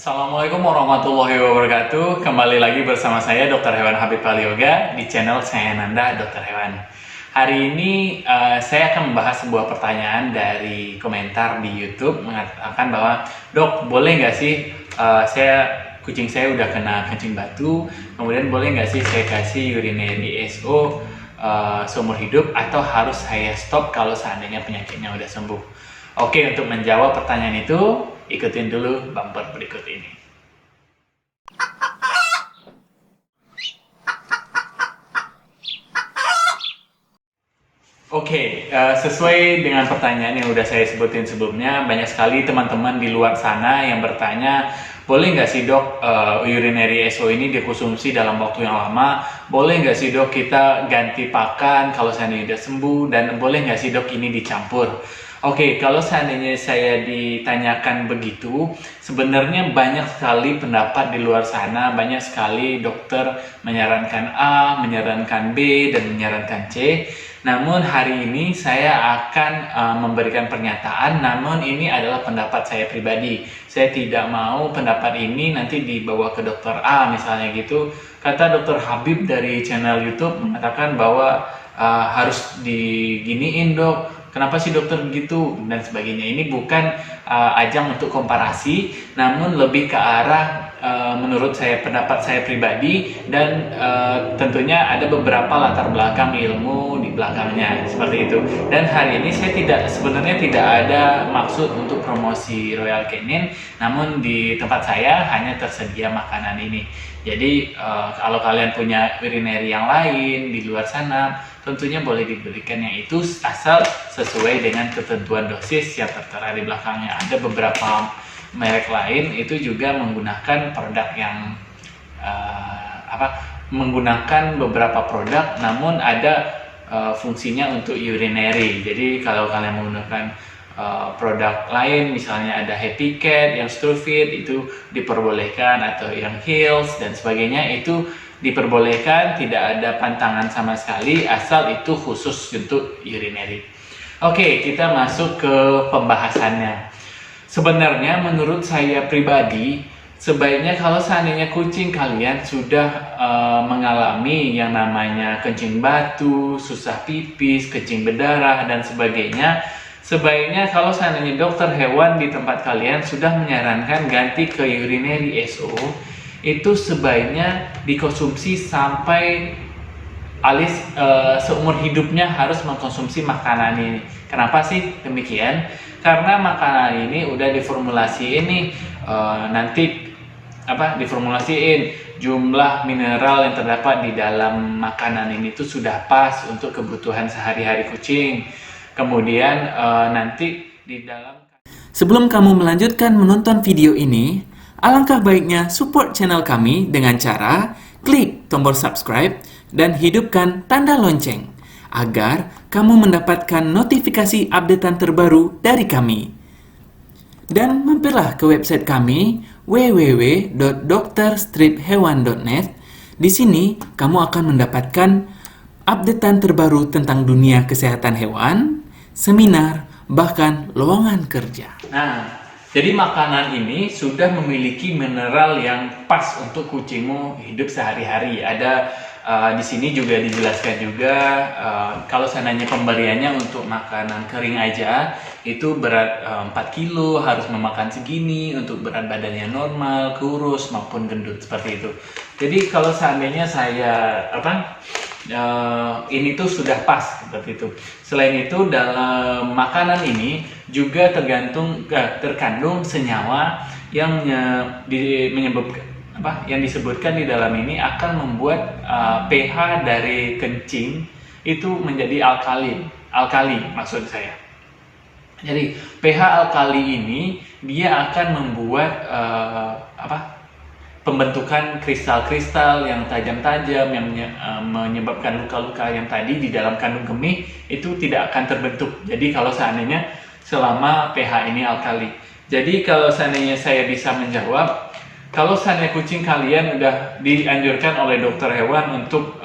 Assalamualaikum warahmatullahi wabarakatuh. Kembali lagi bersama saya Dr. Hewan Habib Prayoga di channel saya Nanda Dr. Hewan. Hari ini saya akan membahas sebuah pertanyaan dari komentar di YouTube mengatakan bahwa, "Dok, boleh nggak sih kucing saya udah kena kencing batu, kemudian boleh nggak sih saya kasih urinary SO seumur hidup atau harus saya stop kalau seandainya penyakitnya udah sembuh?" Oke, untuk menjawab pertanyaan itu, ikutin dulu bumper berikut ini. Oke, sesuai dengan pertanyaan yang udah saya sebutin sebelumnya, banyak sekali teman-teman di luar sana yang bertanya, boleh nggak sih dok urinary SO ini dikonsumsi dalam waktu yang lama? Boleh nggak sih dok kita ganti pakan kalau seandainya udah sembuh? Dan boleh nggak sih dok ini dicampur? Oke, kalau seandainya saya ditanyakan begitu, sebenarnya banyak sekali pendapat di luar sana, banyak sekali dokter menyarankan A, menyarankan B, dan menyarankan C. Namun hari ini saya akan memberikan pernyataan, namun ini adalah pendapat saya pribadi. Saya tidak mau pendapat ini nanti dibawa ke dokter A misalnya gitu. Kata dokter Habib dari channel YouTube mengatakan bahwa harus diginiin dok. Kenapa sih dokter begitu dan sebagainya. Ini bukan ajang untuk komparasi, namun lebih ke arah menurut saya, pendapat saya pribadi, dan tentunya ada beberapa latar belakang ilmu di belakangnya seperti itu. Dan hari ini saya sebenarnya tidak ada maksud untuk promosi Royal Canin, namun di tempat saya hanya tersedia makanan ini. Jadi kalau kalian punya urinary yang lain di luar sana, tentunya boleh diberikan yang itu asal sesuai dengan ketentuan dosis yang tertera di belakangnya. Ada beberapa merek lain itu juga menggunakan produk yang menggunakan beberapa produk, namun ada fungsinya untuk urinary. Jadi kalau kalian menggunakan produk lain, misalnya ada Happy Cat yang Strufit, itu diperbolehkan, atau yang Heels dan sebagainya itu diperbolehkan, tidak ada pantangan sama sekali, asal itu khusus untuk urinary. Oke, kita masuk ke pembahasannya. Sebenarnya menurut saya pribadi, sebaiknya kalau seandainya kucing kalian sudah mengalami yang namanya kencing batu, susah pipis, kencing berdarah, dan sebagainya, sebaiknya kalau seandainya dokter hewan di tempat kalian sudah menyarankan ganti ke urinary SO, itu sebaiknya dikonsumsi sampai alis seumur hidupnya harus mengkonsumsi makanan ini. Kenapa sih demikian? Karena makanan ini udah diformulasiin nih, nanti diformulasiin jumlah mineral yang terdapat di dalam makanan ini tuh sudah pas untuk kebutuhan sehari-hari kucing. Kemudian nanti di dalam. Sebelum kamu melanjutkan menonton video ini, alangkah baiknya support channel kami dengan cara klik tombol subscribe dan hidupkan tanda lonceng agar kamu mendapatkan notifikasi updatean terbaru dari kami. Dan mampirlah ke website kami www.dokterstriphewan.net. Di sini kamu akan mendapatkan updatean terbaru tentang dunia kesehatan hewan, seminar, bahkan lowongan kerja. Nah, jadi makanan ini sudah memiliki mineral yang pas untuk kucingmu hidup sehari-hari. Ada di sini juga dijelaskan juga kalau seandainya pemberiannya untuk makanan kering aja itu berat 4 kilo harus memakan segini untuk berat badannya normal, kurus maupun gendut seperti itu. Jadi kalau seandainya saya ini tuh sudah pas seperti itu. Selain itu dalam makanan ini juga terkandung senyawa yang yang disebutkan di dalam ini akan membuat pH dari kencing itu menjadi alkali maksud saya. Jadi pH alkali ini dia akan membuat pembentukan kristal-kristal yang tajam-tajam yang menyebabkan luka-luka yang tadi di dalam kandung kemih itu tidak akan terbentuk. Jadi kalau seandainya selama pH ini alkali. Jadi kalau seandainya saya bisa menjawab, kalau seandainya kucing kalian udah dianjurkan oleh dokter hewan untuk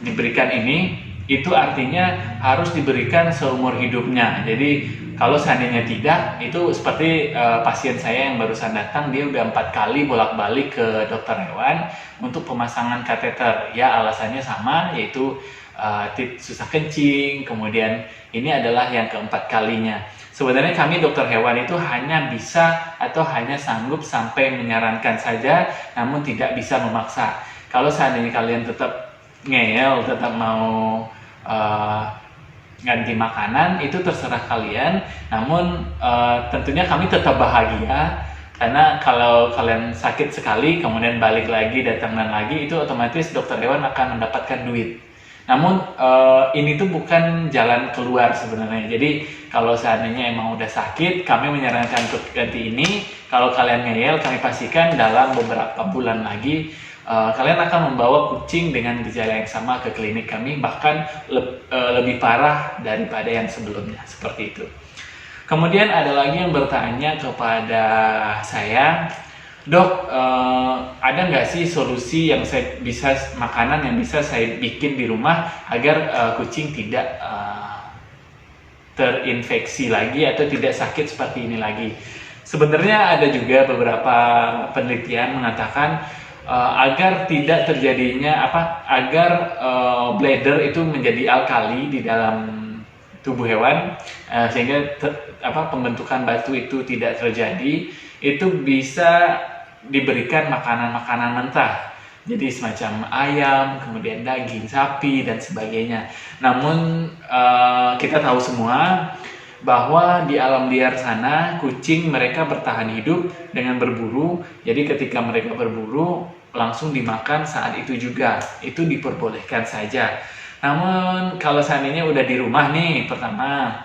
diberikan ini, itu artinya harus diberikan seumur hidupnya. Jadi kalau seandainya tidak, itu seperti pasien saya yang barusan datang, dia udah 4 kali bolak-balik ke dokter hewan untuk pemasangan kateter. Ya alasannya sama, yaitu susah kencing, kemudian ini adalah yang keempat kalinya. Sebenarnya kami dokter hewan itu hanya bisa atau hanya sanggup sampai menyarankan saja, namun tidak bisa memaksa. Kalau seandainya kalian tetap ngeyel, tetap mau ganti makanan, itu terserah kalian. Namun tentunya kami tetap bahagia, karena kalau kalian sakit sekali kemudian balik lagi, datang dan lagi, itu otomatis dokter hewan akan mendapatkan duit. Namun ini tuh bukan jalan keluar sebenarnya. Jadi kalau seandainya emang udah sakit, kami menyarankan untuk ganti ini. Kalau kalian ngeyel, kami pastikan dalam beberapa bulan lagi kalian akan membawa kucing dengan gejala yang sama ke klinik kami, bahkan lebih parah daripada yang sebelumnya, seperti itu. Kemudian ada lagi yang bertanya kepada saya, "Dok, ada nggak sih solusi yang saya bisa, makanan yang bisa saya bikin di rumah agar kucing tidak terinfeksi lagi atau tidak sakit seperti ini lagi?" Sebenarnya ada juga beberapa penelitian mengatakan agar tidak terjadinya agar bladder itu menjadi alkali di dalam tubuh hewan, sehingga pembentukan batu itu tidak terjadi, itu bisa diberikan makanan-makanan mentah. Jadi semacam ayam, kemudian daging sapi dan sebagainya. Namun kita tahu semua bahwa di alam liar sana kucing mereka bertahan hidup dengan berburu. Jadi ketika mereka berburu langsung dimakan saat itu juga, itu diperbolehkan saja. Namun kalau seandainya udah di rumah nih, pertama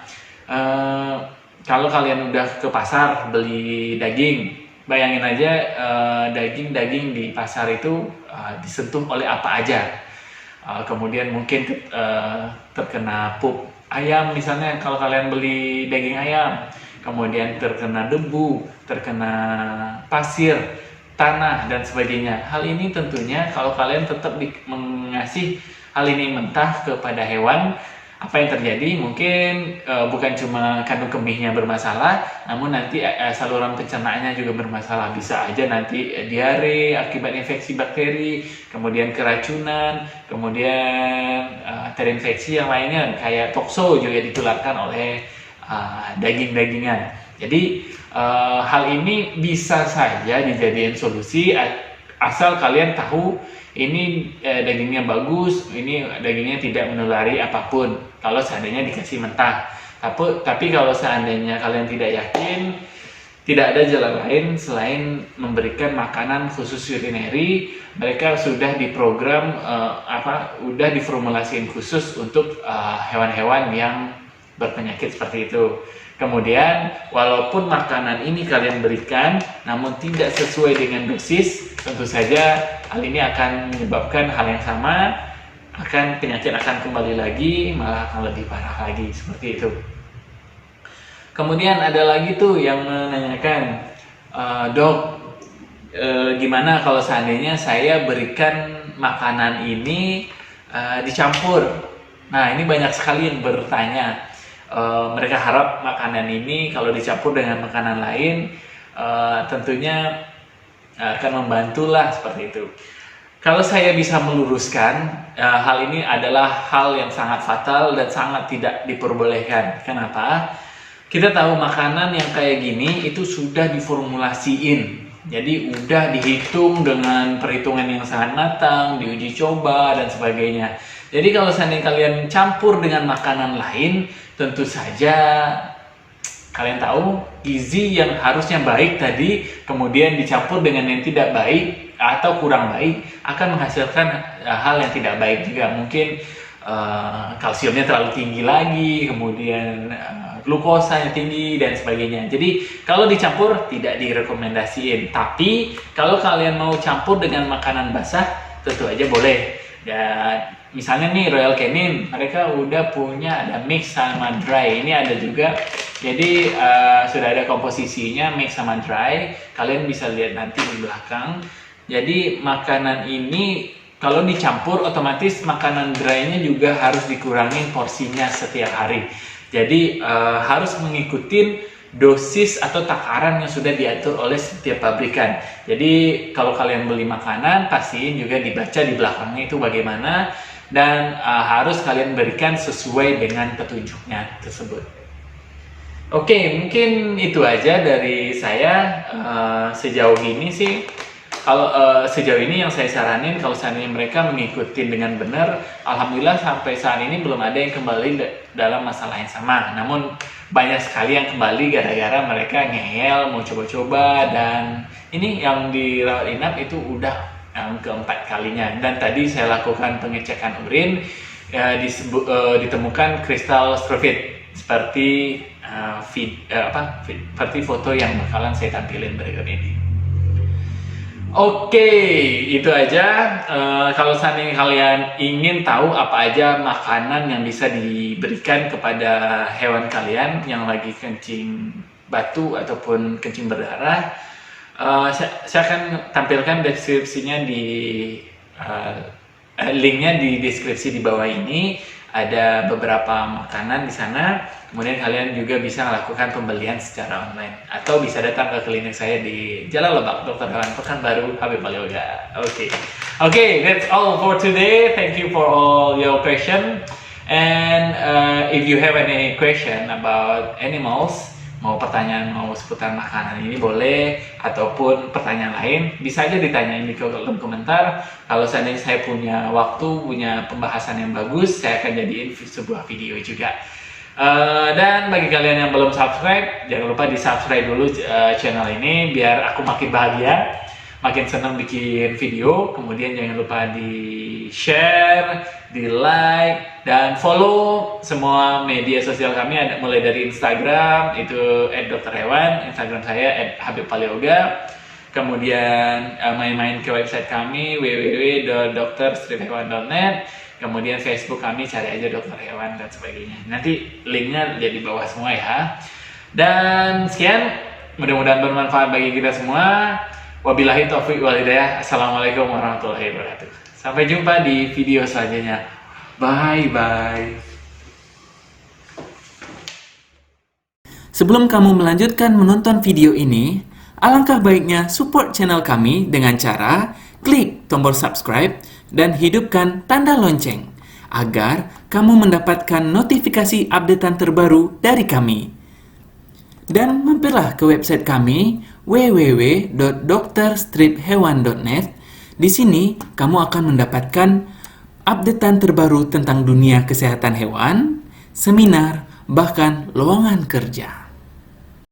kalau kalian udah ke pasar beli daging, bayangin aja daging-daging di pasar itu disentuh oleh apa aja. Kemudian mungkin terkena pup ayam misalnya, kalau kalian beli daging ayam, kemudian terkena debu, terkena pasir, tanah dan sebagainya. Hal ini tentunya kalau kalian tetap mengasih hal ini mentah kepada hewan, apa yang terjadi? Mungkin bukan cuma kandung kemihnya bermasalah, namun nanti saluran pencernaannya juga bermasalah. Bisa aja nanti diare akibat infeksi bakteri, kemudian keracunan, kemudian terinfeksi yang lainnya kayak tokso juga ditularkan oleh daging-dagingan. Jadi hal ini bisa saja dijadikan solusi asal kalian tahu ini dagingnya bagus, ini dagingnya tidak menulari apapun kalau seandainya dikasih mentah. Tapi kalau seandainya kalian tidak yakin, tidak ada jalan lain selain memberikan makanan khusus urinary. Mereka sudah diprogram, udah diformulasikan khusus untuk hewan-hewan yang berpenyakit seperti itu. Kemudian walaupun makanan ini kalian berikan namun tidak sesuai dengan dosis, tentu saja hal ini akan menyebabkan hal yang sama, penyakit akan kembali lagi, malah akan lebih parah lagi, seperti itu. Kemudian ada lagi tuh yang menanyakan, "Dok, gimana kalau seandainya saya berikan makanan ini dicampur?" Nah, ini banyak sekali yang bertanya. Mereka harap makanan ini kalau dicampur dengan makanan lain tentunya akan membantulah, seperti itu. Kalau saya bisa meluruskan, hal ini adalah hal yang sangat fatal dan sangat tidak diperbolehkan. Kenapa? Kita tahu makanan yang kayak gini itu sudah diformulasiin. Jadi udah dihitung dengan perhitungan yang sangat matang, diuji coba dan sebagainya. Jadi kalau seandainya kalian campur dengan makanan lain, tentu saja kalian tahu gizi yang harusnya baik tadi kemudian dicampur dengan yang tidak baik atau kurang baik akan menghasilkan hal yang tidak baik juga. Mungkin kalsiumnya terlalu tinggi lagi, kemudian glukosanya tinggi dan sebagainya. Jadi kalau dicampur tidak direkomendasiin. Tapi kalau kalian mau campur dengan makanan basah, tentu aja boleh. Dan misalnya nih Royal Canin, mereka udah punya ada mix sama dry. Ini ada juga. Jadi sudah ada komposisinya mix sama dry. Kalian bisa lihat nanti di belakang. Jadi makanan ini kalau dicampur otomatis makanan dry-nya juga harus dikurangin porsinya setiap hari. Jadi harus mengikuti dosis atau takaran yang sudah diatur oleh setiap pabrikan. Jadi kalau kalian beli makanan, pastiin juga dibaca di belakangnya itu bagaimana, dan harus kalian berikan sesuai dengan petunjuknya tersebut. Oke, mungkin itu aja dari saya sejauh ini sih. Kalau sejauh ini yang saya saranin, kalau seandainya mereka mengikuti dengan benar, alhamdulillah sampai saat ini belum ada yang kembali dalam masalah yang sama. Namun banyak sekali yang kembali gara-gara mereka ngeyel, mau coba-coba, dan ini yang dirawat inap itu udah yang keempat kalinya. Dan tadi saya lakukan pengecekan urin, ditemukan kristal strofit seperti seperti foto yang bakalan saya tampilin berikut ini. Oke, itu aja. Kalau seandainya kalian ingin tahu apa aja makanan yang bisa diberikan kepada hewan kalian yang lagi kencing batu ataupun kencing berdarah, saya akan tampilkan deskripsinya linknya di deskripsi di bawah ini. Ada beberapa makanan di sana. Kemudian kalian juga bisa melakukan pembelian secara online atau bisa datang ke klinik saya di Jalan Lebak, Dr. Hewan Pekanbaru, Habib Ali Yoga. Okay, that's all for today. Thank you for all your question. And if you have any question about animals, mau pertanyaan mau seputar makanan ini boleh, ataupun pertanyaan lain bisa aja ditanyain di kolom komentar. Kalau seandainya saya punya waktu, punya pembahasan yang bagus, saya akan jadiin sebuah video juga. Dan bagi kalian yang belum subscribe, jangan lupa di subscribe dulu channel ini biar aku makin bahagia, makin senang bikin video. Kemudian jangan lupa di share, di like, dan follow semua media sosial kami, ada mulai dari Instagram itu @drhewan, Instagram saya @habibpalioga. Kemudian main-main ke website kami www.drstriphewan.net. Kemudian Facebook kami cari aja Dr. Hewan dan sebagainya. Nanti linknya ada di bawah semua ya. Dan sekian, mudah-mudahan bermanfaat bagi kita semua. Wabillahi taufiq wal hidayah. Assalamualaikum warahmatullahi wabarakatuh. Sampai jumpa di video selanjutnya. Bye-bye. Sebelum kamu melanjutkan menonton video ini, alangkah baiknya support channel kami dengan cara klik tombol subscribe dan hidupkan tanda lonceng agar kamu mendapatkan notifikasi updatean terbaru dari kami. Dan mampirlah ke website kami www.drstriphewan.net. Di sini kamu akan mendapatkan updatean terbaru tentang dunia kesehatan hewan, seminar, bahkan lowongan kerja.